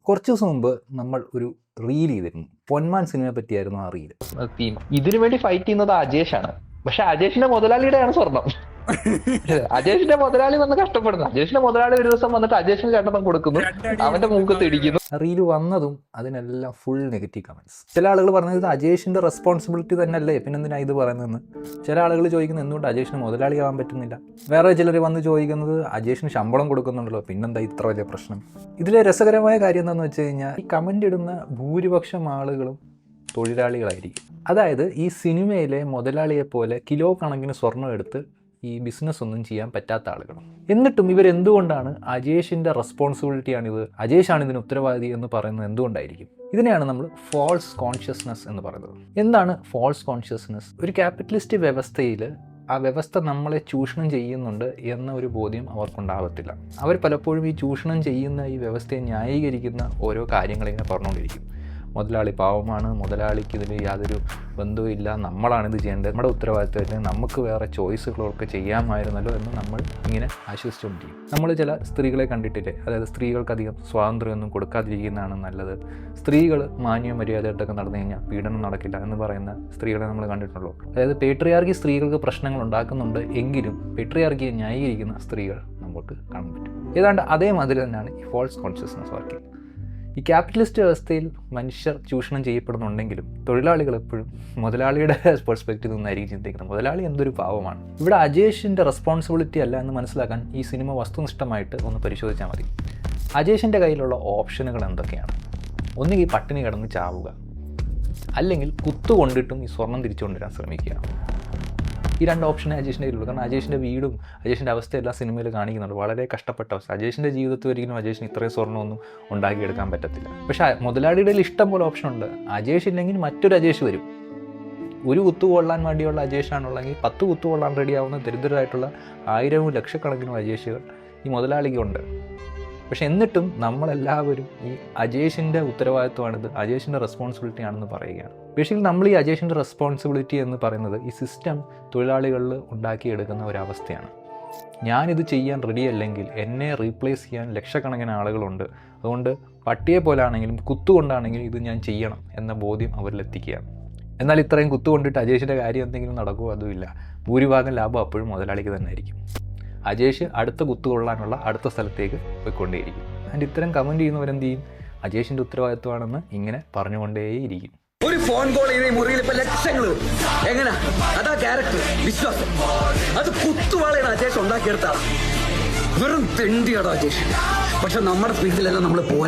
കുറച്ച് ദിവസം മുമ്പ് നമ്മൾ ഒരു റീൽ ചെയ്തിരുന്നു. പൊന്മാൻ സിനിമയെ പറ്റിയായിരുന്നു ആ റീൽ. തീം ഇതിനു വേണ്ടി ഫൈറ്റ് ചെയ്യുന്നത് അജേഷാണ്. പക്ഷെ അജേഷിന്റെ മുതലാളിയുടെയാണ് സ്വർണം. അജേഷിന്റെ മുതലാളി വന്ന് കഷ്ടപ്പെടുന്നു. അജേഷിന്റെ മുതലാളി ഒരു ദിവസം വന്നിട്ട് അജേഷിന് രണ്ടെണ്ണം കൊടുക്കുന്നു, അവന്റെ മൂക്കത്ത് ഇടിക്കുന്നു. റീൽ വന്നതും അതിനെല്ലാം ഫുൾ നെഗറ്റീവ് കമന്റ്സ്. ചില ആളുകൾ പറഞ്ഞത് അജേഷിന്റെ റെസ്പോൺസിബിലിറ്റി തന്നെയല്ലേ, പിന്നെന്തിനാ ഇത് പറയുന്നതെന്ന്. ചില ആളുകൾ ചോദിക്കുന്നത് എന്തുകൊണ്ട് അജേഷിന് മുതലാളിയാവാൻ പറ്റുന്നില്ല. വേറെ ചിലർ വന്ന് ചോദിക്കുന്നത് അജേഷിന് ശമ്പളം കൊടുക്കുന്നുണ്ടല്ലോ, പിന്നെന്താ ഇത്ര വലിയ പ്രശ്നം. ഇതിലെ രസകരമായ കാര്യം എന്താണെന്ന് വെച്ച് കഴിഞ്ഞാൽ, ഈ കമന്റ് ഇടുന്ന ഭൂരിപക്ഷം ആളുകളും തൊഴിലാളികളായിരിക്കും. അതായത് ഈ സിനിമയിലെ മുതലാളിയെ പോലെ കിലോ കണക്കിന് സ്വർണ്ണം എടുത്ത് ഈ ബിസിനസ് ഒന്നും ചെയ്യാൻ പറ്റാത്ത ആളുകൾ. എന്നിട്ടും ഇവരെന്തുകൊണ്ടാണ് അജേഷിൻ്റെ റെസ്പോൺസിബിലിറ്റിയാണിത്, അജേഷാണ് ഇതിന് ഉത്തരവാദി എന്ന് പറയുന്നത് എന്തുകൊണ്ടായിരിക്കും? ഇതിനെയാണ് നമ്മൾ ഫോൾസ് കോൺഷ്യസ്നെസ് എന്ന് പറയുന്നത്. എന്താണ് ഫോൾസ് കോൺഷ്യസ്നെസ്? ഒരു ക്യാപിറ്റലിസ്റ്റ് വ്യവസ്ഥയിൽ ആ വ്യവസ്ഥ നമ്മളെ ചൂഷണം ചെയ്യുന്നുണ്ട് എന്ന ഒരു ബോധ്യം അവർക്കുണ്ടാകത്തില്ല. അവർ പലപ്പോഴും ഈ ചൂഷണം ചെയ്യുന്ന ഈ വ്യവസ്ഥയെ ന്യായീകരിക്കുന്ന ഓരോ കാര്യങ്ങളിങ്ങനെ പറഞ്ഞുകൊണ്ടിരിക്കും. മുതലാളി പാവമാണ്, മുതലാളിക്ക് ഇതിൽ യാതൊരു ബന്ധവും ഇല്ല, നമ്മളാണിത് ചെയ്യേണ്ടത്, നമ്മുടെ ഉത്തരവാദിത്തമില്ല, നമുക്ക് വേറെ ചോയ്സുകളൊക്കെ ചെയ്യാമായിരുന്നല്ലോ എന്ന് നമ്മൾ ഇങ്ങനെ ആശ്വസിച്ചുകൊണ്ടിരിക്കും. നമ്മൾ ചില സ്ത്രീകളെ കണ്ടിട്ടില്ലേ, അതായത് സ്ത്രീകൾക്കധികം സ്വാതന്ത്ര്യമൊന്നും കൊടുക്കാതിരിക്കുന്നതാണ് നല്ലത്, സ്ത്രീകൾ മാന്യ മര്യാദയായിട്ടൊക്കെ നടന്നു കഴിഞ്ഞാൽ പീഡനം നടക്കില്ല എന്ന് പറയുന്ന സ്ത്രീകളെ നമ്മൾ കണ്ടിട്ടുള്ളൂ. അതായത് പേട്രിയാർക്കി സ്ത്രീകൾക്ക് പ്രശ്നങ്ങൾ ഉണ്ടാക്കുന്നുണ്ട് എങ്കിലും പേട്രിയാർക്കിയെ ന്യായീകരിക്കുന്ന സ്ത്രീകൾ നമുക്ക് കാണാൻ പറ്റും. ഏതാണ്ട് അതേമാതിരി തന്നെയാണ് ഈ ഫോൾസ് കോൺഷ്യസ്നസ് വർക്കിംഗ്. ഈ ക്യാപിറ്റലിസ്റ്റ് വ്യവസ്ഥയിൽ മനുഷ്യർ ചൂഷണം ചെയ്യപ്പെടുന്നുണ്ടെങ്കിലും തൊഴിലാളികൾ എപ്പോഴും മുതലാളിയുടെ പെർസ്പെക്റ്റീവ് നിന്നായിരിക്കും ചിന്തിക്കുന്നത്. മുതലാളി എന്തൊരു പാവമാണ്. ഇവിടെ അജേഷിൻ്റെ റെസ്പോൺസിബിലിറ്റി അല്ല എന്ന് മനസ്സിലാക്കാൻ ഈ സിനിമ വസ്തുനിഷ്ഠമായിട്ട് ഒന്ന് പരിശോധിച്ചാൽ മതി. അജേഷിൻ്റെ കയ്യിലുള്ള ഓപ്ഷനുകൾ എന്തൊക്കെയാണ്? ഒന്നുകിൽ പട്ടിണി കിടന്ന് ചാവുക, അല്ലെങ്കിൽ കുത്തുകൊണ്ടിട്ടും ഈ സ്വർണം തിരിച്ചു കൊണ്ടുവരാൻ ശ്രമിക്കുക. ഈ രണ്ട് ഓപ്ഷനേ അജേഷിൻ്റെ കയ്യിലുള്ളൂ. കാരണം അജേഷിൻ്റെ വീടും അജേഷിൻ്റെ അവസ്ഥയെല്ലാം സിനിമയിൽ കാണിക്കുന്നുണ്ട്. വളരെ കഷ്ടപ്പെട്ട അവസ്ഥ. അജേഷിൻ്റെ ജീവിതത്തിൽ ഒരിക്കലും അജേഷിന് ഇത്രയും സ്വർണ്ണമൊന്നും ഉണ്ടാക്കിയെടുക്കാൻ പറ്റത്തില്ല. പക്ഷേ മുതലാളിയുടെ ഇഷ്ടം പോലെ ഓപ്ഷൻ ഉണ്ട്. അജേഷ് ഇല്ലെങ്കിൽ മറ്റൊരു അജേഷ് വരും. ഒരു കുത്തു കൊള്ളാൻ വേണ്ടിയുള്ള അജേഷാണുള്ളെങ്കിൽ 10 കുത്തു കൊള്ളാൻ റെഡിയാവുന്ന ദരിദ്രരായിട്ടുള്ള ആയിരവും ലക്ഷക്കണക്കിനും അജേഷുകൾ ഈ മുതലാളിക്കുണ്ട്. പക്ഷെ എന്നിട്ടും നമ്മളെല്ലാവരും ഈ അജേഷിൻ്റെ ഉത്തരവാദിത്വമാണിത്, അജേഷിൻ്റെ റെസ്പോൺസിബിലിറ്റി ആണെന്ന് പറയുകയാണ്. ബേസിക്കലി നമ്മൾ ഈ അജേഷിൻ്റെ റെസ്പോൺസിബിലിറ്റി എന്ന് പറയുന്നത് ഈ സിസ്റ്റം തൊഴിലാളികളിൽ ഉണ്ടാക്കിയെടുക്കുന്ന ഒരവസ്ഥയാണ്. ഞാനിത് ചെയ്യാൻ റെഡി അല്ലെങ്കിൽ എന്നെ റീപ്ലേസ് ചെയ്യാൻ ലക്ഷക്കണക്കിന് ആളുകളുണ്ട്, അതുകൊണ്ട് പട്ടിയെ പോലാണെങ്കിലും കുത്തുകൊണ്ടാണെങ്കിലും ഇത് ഞാൻ ചെയ്യണം എന്ന ബോധ്യം അവരിലെത്തിക്കുകയാണ്. എന്നാൽ ഇത്രയും കുത്തുകൊണ്ടിട്ട് അജേഷിൻ്റെ കാര്യം എന്തെങ്കിലും നടക്കുമോ? അതുമില്ല. ഭൂരിഭാഗം ലാഭം അപ്പോഴും മുതലാളിക്ക് തന്നെ ആയിരിക്കും. അജേഷ് അടുത്ത കുത്തുകൊള്ളാനുള്ള അടുത്ത സ്ഥലത്തേക്ക് പോയിക്കൊണ്ടേയിരിക്കും. ആൻഡ് ഇത്തരം കമൻറ്റ് ചെയ്യുന്നവരെന്ത് ചെയ്യും? അജേഷിൻ്റെ ഉത്തരവാദിത്വമാണെന്ന് ഇങ്ങനെ പറഞ്ഞുകൊണ്ടേയിരിക്കും. ഒരു ഫോൺ കോൾ ചെയ്ത മുറിയിൽ ഇപ്പൊ ലക്ഷങ്ങൾ എങ്ങനെ? അതാ ക്യാരക്ടർ, വിശ്വാസം. അത് കുത്തുവാളയാണ് അജേഷ് ഉണ്ടാക്കിയെടുത്ത. വെറും തെണ്ടിയാടോ അജേഷ്. പക്ഷെ നമ്മുടെ സ്പീഡിലെല്ലാം നമ്മൾ പോരാ.